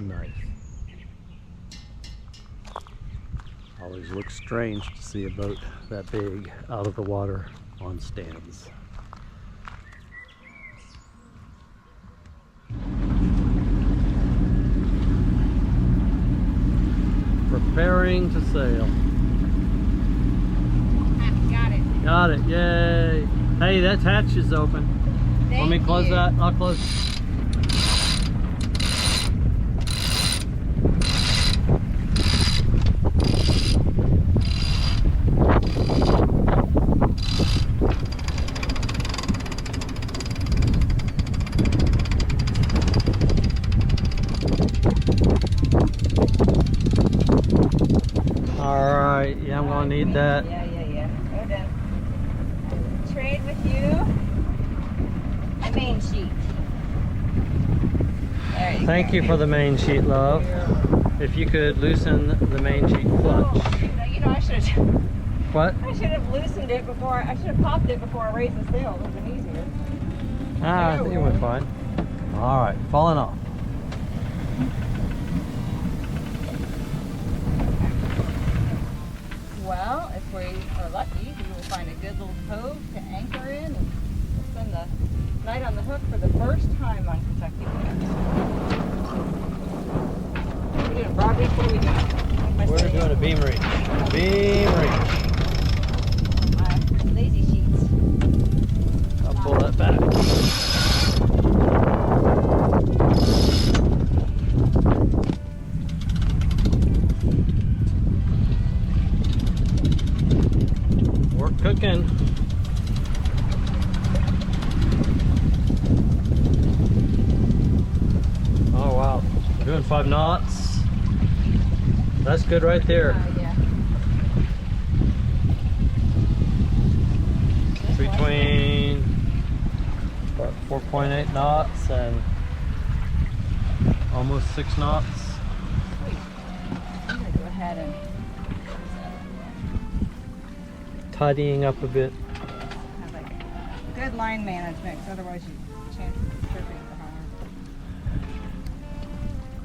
nice. Always looks strange to see a boat that big out of the water on stands. Preparing to sail. Got it. Got it, yay. Hey, that hatch is open. Let me close that, I'll close it. Alright, yeah, I'm gonna need that. Yeah. Go down. Trade with you a main sheet. There you Thank go. you for the main sheet, love. If you could loosen the main sheet clutch. Oh, you know, I should have. What? I should have loosened it before. I should have popped it before I raised the sail. It would have been easier. Ah, I think it went fine. Alright, falling off. Well, if we are lucky, we will find a good little cove to anchor in and spend the night on the hook for the first time on Kentucky Blues. What are we doing? Broad reach? What are we doing? We're doing a beam reach. Beam reach. Lazy sheets. I'll pull that back. We're cooking. Oh wow, we're doing 5 knots. That's good right there. Yeah. Between about 4.8 knots and almost 6 knots. Sweet. I'm going to go ahead and Tidying up a bit. have like good line management, because otherwise you chance of tripping for hard.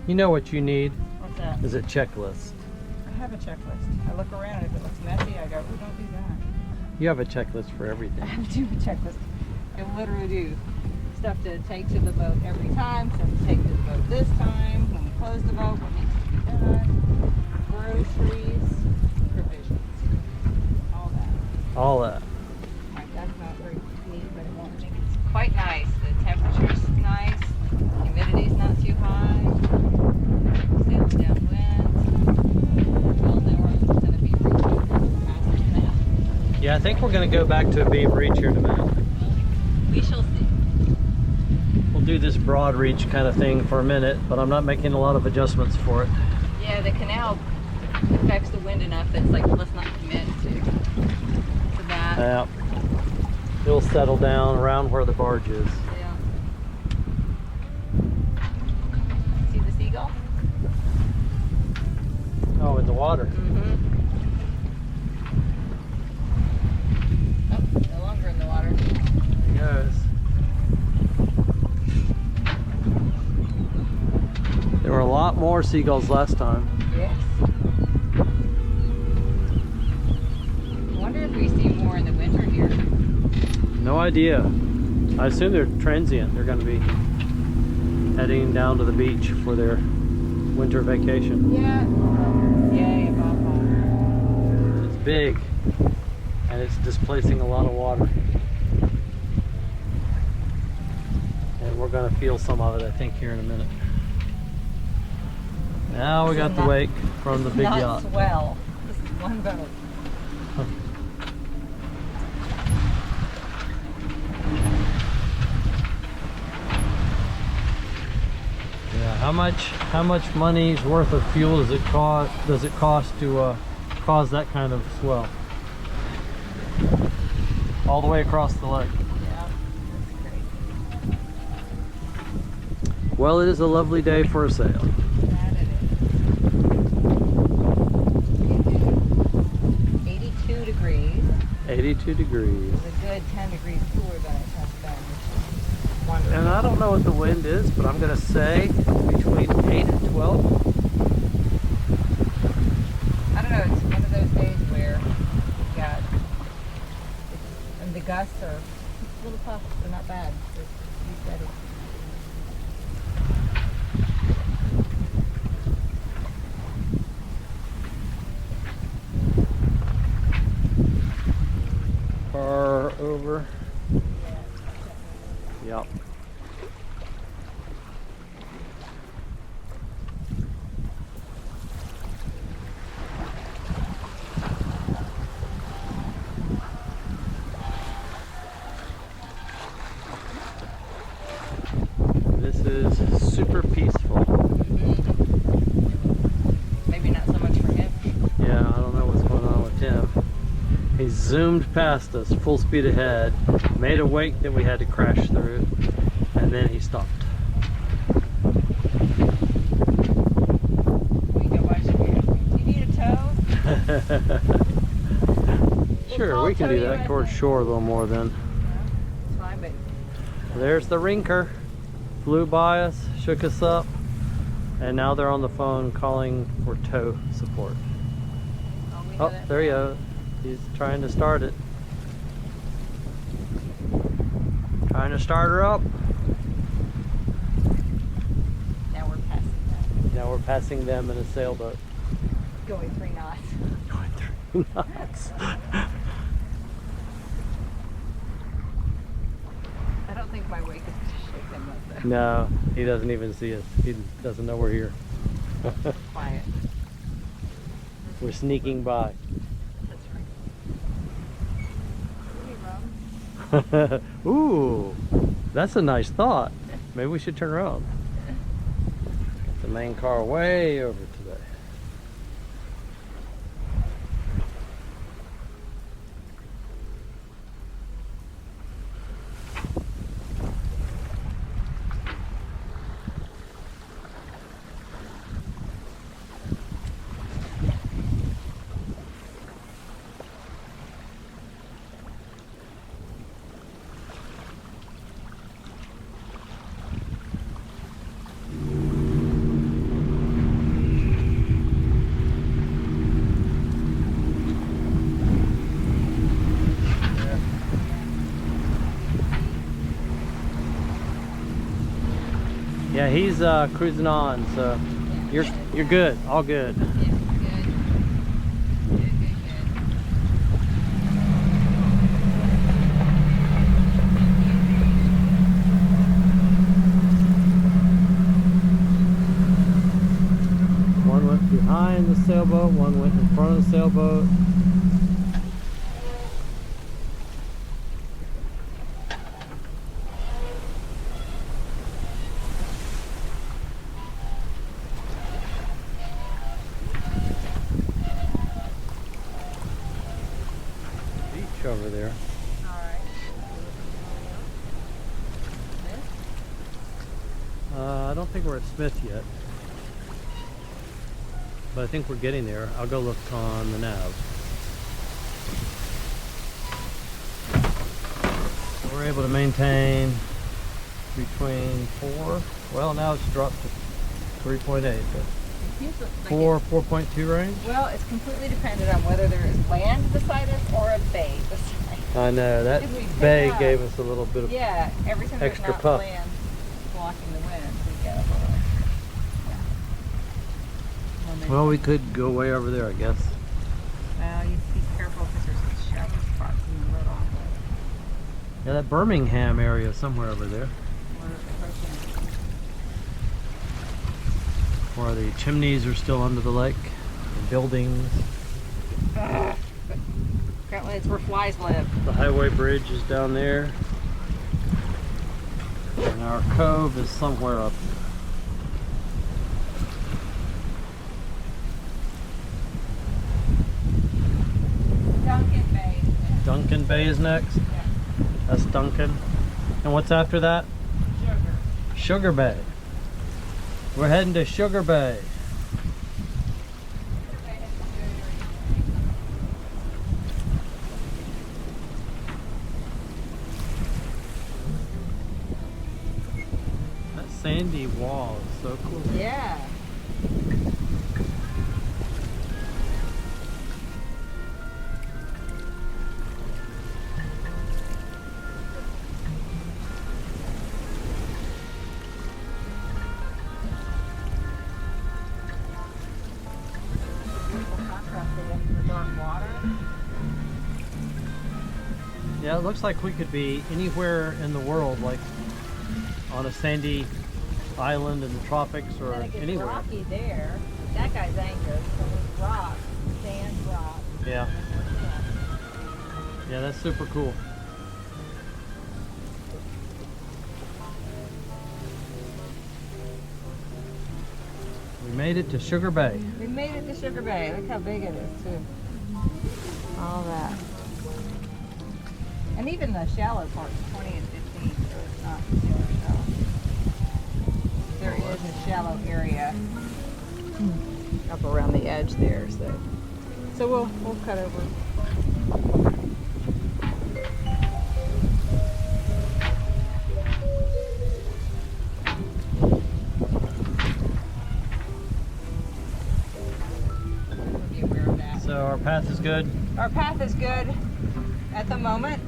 You know what you need What's that? is a checklist. I have a checklist. I look around, if it looks messy, I go, oh, don't do that. You have a checklist for I everything. have to do a checklist. I literally do stuff to take to the boat every time, stuff to take to the boat this time, when we close the boat, what needs to be done, groceries, provisions, all that. All that. Like, that's not very neat, but it won't make it quite nice. The temperature's nice, humidity's not too high, sails downwind. Well, now we're going to be reaching faster than that. Yeah, I think we're going to go back to a beam reach here in a minute. We shall see. We'll do this broad reach kind of thing for a minute, but I'm not making a lot of adjustments for it. Yeah, the canal affects the wind enough that it's like, let's not commit to that. Yeah. It'll settle down around where the barge is. Yeah. See the seagull? Oh, in the water. Mm-hmm. Oh, no longer in the water. There he goes. There were a lot more seagulls last time. Yes. I wonder if we see more in the winter here. No idea. I assume they're transient. They're going to be heading down to the beach for their winter vacation. Yeah. Yay, above all. It's big and it's displacing a lot of water. And we're going to feel some of it, I think, here in a minute. Now we got the wake from the big Not yacht. swell. This is one boat. Yeah, how much money's worth of fuel does it cost to cause that kind of swell? All the way across the lake. Yeah, that's great. Well, it is a lovely day for a sail. That it is. 82 degrees. 82 degrees. It's a good 10 degrees cooler than it has been. wonderful. And I don't know what the wind is, but I'm gonna say between 8 and 12. I don't know, it's one of those days where you've got, and the gusts are a little tough, they're not bad. They're pretty steady. Car over. Yep. This is super peaceful. Maybe not so much for him. Yeah, I don't know what's going on with him. He zoomed past us full speed ahead, made a wake that we had to crash through, and then he stopped. We go watch it. Do you need a tow? Sure, we can do that towards shore a little more then. It's fine, but There's the Rinker. Flew by us, shook us up, and now they're on the phone calling for tow support. we know Oh, that. there he goes. He's trying to start it. Trying to start her up. Now we're passing that. Now we're passing them in a sailboat. Going 3 knots. Going 3 knots. I don't think my wake is going to shake them up though. No, he doesn't even see us. He doesn't know we're here. Quiet. We're sneaking by. That's right. Hey, Rum. Ooh, that's a nice thought. Maybe we should turn around. Get the main car way over today. Yeah, he's cruising on, so you're good, all good. Yeah, good. Good, good, good. One went behind the sailboat, one went in front of the sailboat. Beach over there. Alright. I don't think we're at Smith yet, but I think we're getting there. I'll go look on the nav. We're able to maintain between 4, well now it's dropped to 3.8, but 4.2 range? Well, it's completely dependent on whether there is land beside us or a bay beside us. I know, that If we pick bay up- gave us a little bit of... Yeah, every time there's Extra not puff. land blocking the wind, we get a little. Yeah. Well, we could go way over there, I guess. Well, you have to be careful because there's some shallow spots in the middle. Yeah, that Birmingham area somewhere over there, But we're approaching. where the chimneys are still under the lake, the buildings. Apparently, it's where flies live. The highway bridge is down there. And our cove is somewhere up there. Duncan Bay. Duncan Bay is next. Yeah. That's Duncan. And what's after that? Sugar. Sugar Bay. We're heading to Sugar Bay. sandy walls. So cool. Yeah. Beautiful contrast to the dark water. Yeah, it looks like we could be anywhere in the world, like on a sandy island in the tropics or And it gets anywhere. rocky there. That guy's anchored, so there's rock, sand, rock. Yeah. Yeah, that's super cool. We made it to Sugar Bay. We made it to Sugar Bay. Look how big it is, too. All that. And even the shallow part is 20 and 15, so it's not super shallow. There is a shallow area up around the edge there, so we'll cut over. Be aware of that. So our path is good. Our path is good at the moment.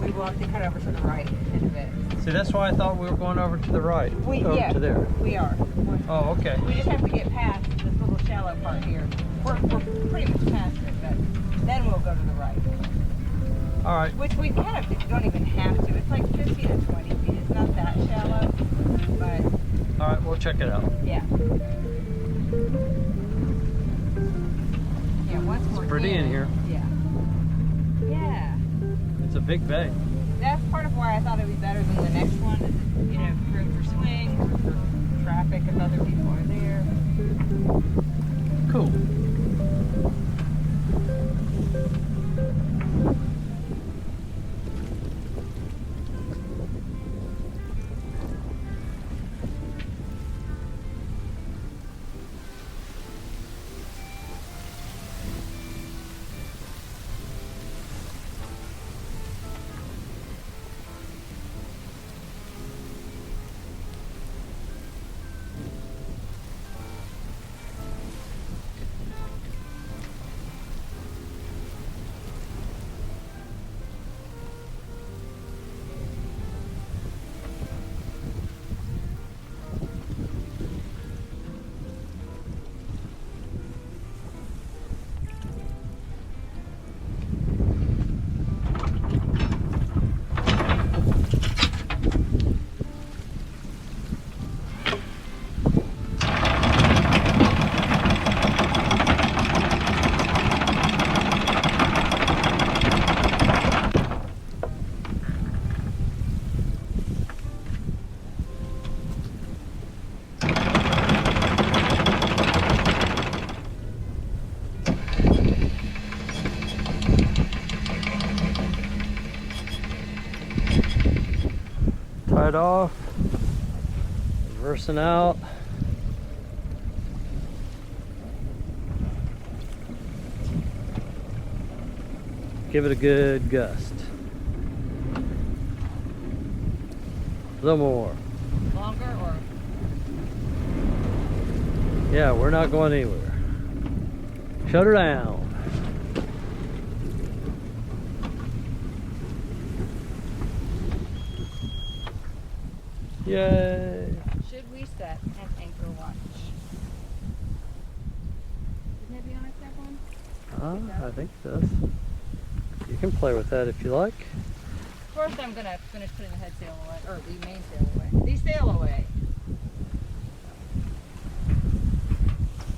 We will have to cut over to the right in a bit. See, that's why I thought we were going over to the right. Over Yeah, to there. we are. Oh, okay. We just have to get past this little shallow part here. We're pretty much past it, but then we'll go to the right. All right. Which we kind of don't even have to. It's like 15 to 20 feet. It's not that shallow, but All right, we'll check it out. yeah. Yeah, once we're It's pretty in here. Yeah. Yeah. It's a big bay. That's part of why I thought it'd be better than the next one. Is, you know, room for swing, room for traffic if other people are there. Cool. Tie it off. Reversing out. Give it a good gust. A little more. Longer or? Yeah, we're not going anywhere. Shut her down. Yay. Should we set an anchor watch? Didn't it be on our step one? I think it does. You can play with that if you like. First I'm gonna finish putting the head sail away, or the main sail away. The sail away.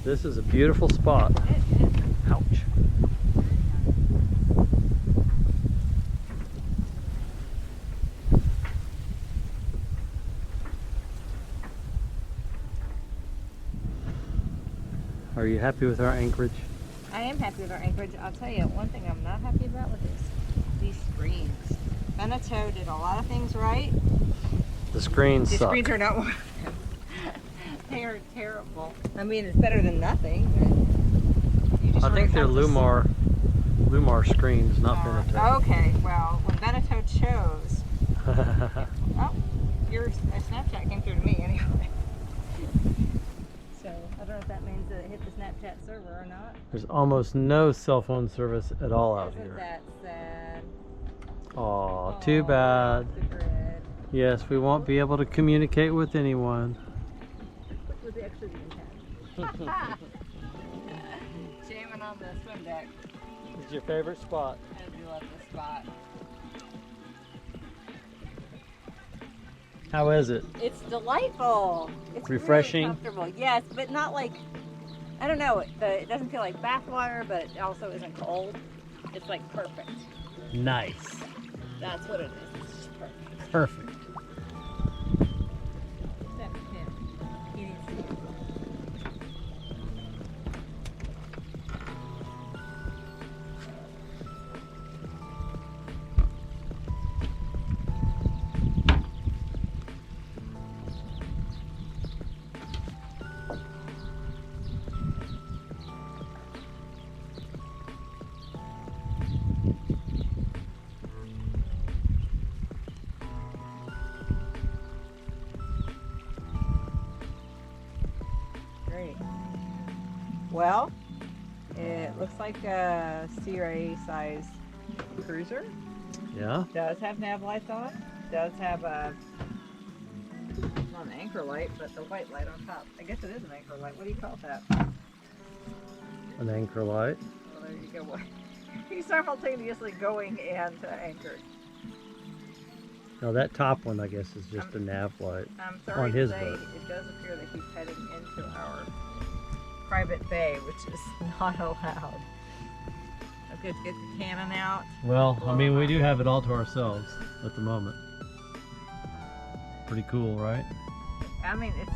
This is a beautiful spot. It is. Ouch. Are you happy with our anchorage? I am happy with our anchorage. I'll tell you, one thing I'm not happy about with these screens. Beneteau did a lot of things right. The screens The suck. screens are not one of them. They are terrible. I mean, it's better than nothing, but you just I sort think of they're have to Lumar screens, not Beneteau. Okay, well, when Beneteau chose, oh, your Snapchat came through to me anyway. So I don't know if that means that it hit the Snapchat server or not. There's almost no cell phone service at all out Isn't here. that sad? Aw, too bad. The grid. Yes, we won't be able to communicate with anyone. What was actually the intent? Jamming on the swim deck. It's your favorite spot. I do love this spot. How is it? It's delightful. It's Refreshing? really comfortable. Yes, but not like, I don't know. It doesn't feel like bath water, but it also isn't cold. It's like perfect. Nice. That's what it is. It's just perfect. Perfect. Except him. He needs to use it. Great. Well, it looks like a Sea Ray size cruiser. Yeah? Does have nav lights on it. Does have a, not an anchor light, but the white light on top. I guess it is an anchor light. What do you call that? An anchor light. Well, there you go. He's simultaneously going and anchored. No, that top one, I guess, is just a nav light. I'm sorry On to his say, boat. it does appear that he's heading into our private bay, which is not allowed. Okay, let's get the cannon out. Well, I mean, we do have it all to ourselves at the moment. Pretty cool, right? I mean, it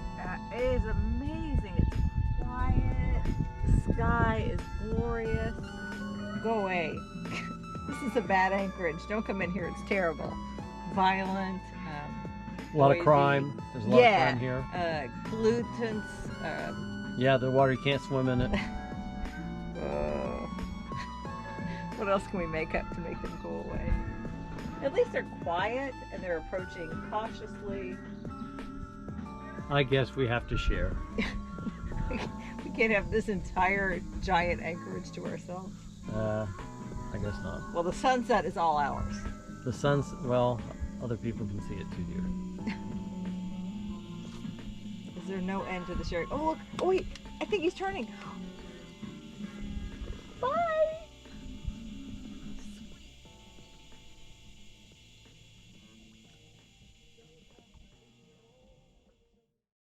is amazing. It's quiet. The sky is glorious. Go away. This is a bad anchorage. Don't come in here. It's terrible. Violent. A lot of noisy. crime. There's a lot of crime here. Pollutants. Yeah, the water, you can't swim in it. What else can we make up to make them go away? At least they're quiet and they're approaching cautiously. I guess we have to share. We can't have this entire giant anchorage to ourselves. I guess not. Well, the sunset is all ours. The sun's, well, other people can see it too, dear. Is there no end to the sharing? Oh, look. Oh, wait. I think he's turning.